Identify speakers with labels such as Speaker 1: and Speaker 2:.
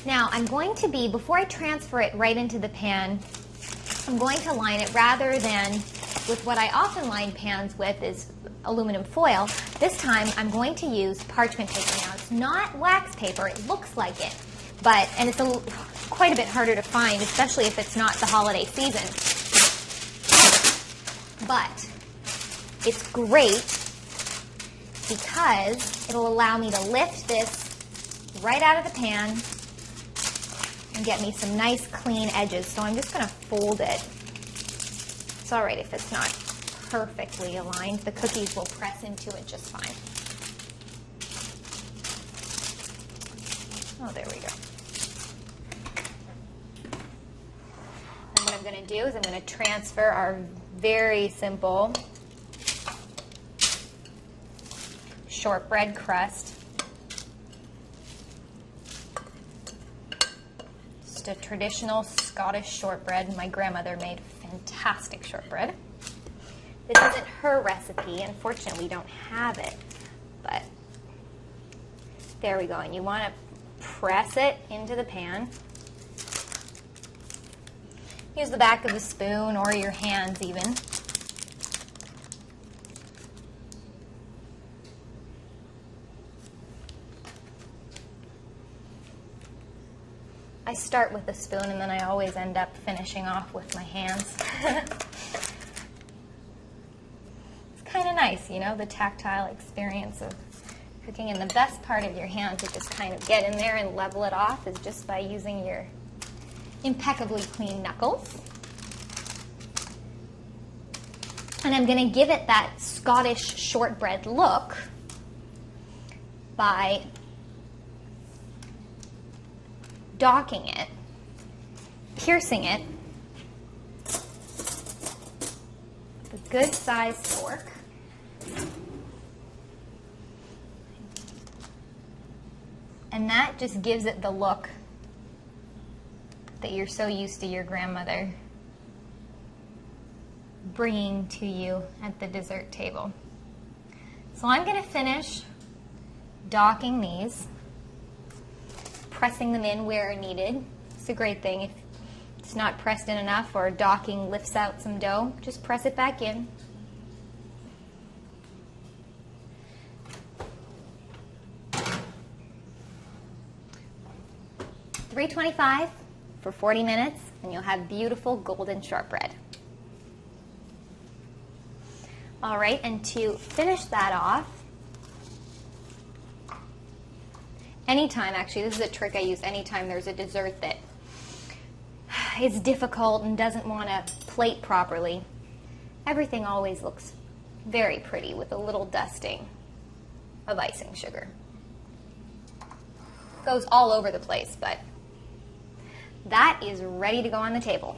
Speaker 1: Now I'm going to before I transfer it right into the pan, I'm going to line it rather than with what I often line pans with is aluminum foil. This time I'm going to use parchment paper. Now it's not wax paper, it looks like it, and it's quite a bit harder to find, especially if it's not the holiday season. But it's great because it'll allow me to lift this right out of the pan and get me some nice clean edges. So I'm just going to fold it. It's all right if it's not perfectly aligned. The cookies will press into it just fine. Oh, there we go. And what I'm going to do is I'm going to transfer our very simple shortbread crust. Just a traditional Scottish shortbread. My grandmother made fantastic shortbread. This isn't her recipe. Unfortunately, we don't have it. But there we go. And you want to press it into the pan. Use the back of the spoon or your hands even. I start with the spoon and then I always end up finishing off with my hands. It's kind of nice, you know, the tactile experience of cooking, and the best part of your hands to just kind of get in there and level it off is just by using your impeccably clean knuckles. And I'm going to give it that Scottish shortbread look by docking it, piercing it with a good sized fork. And that just gives it the look that you're so used to your grandmother bringing to you at the dessert table. So I'm going to finish docking these, pressing them in where needed. It's a great thing if it's not pressed in enough or docking lifts out some dough, just press it back in. $325 for 40 minutes, and you'll have beautiful golden shortbread. All right, and to finish that off, anytime, actually, this is a trick I use anytime there's a dessert that is difficult and doesn't want to plate properly. Everything always looks very pretty with a little dusting of icing sugar. Goes all over the place, but that is ready to go on the table.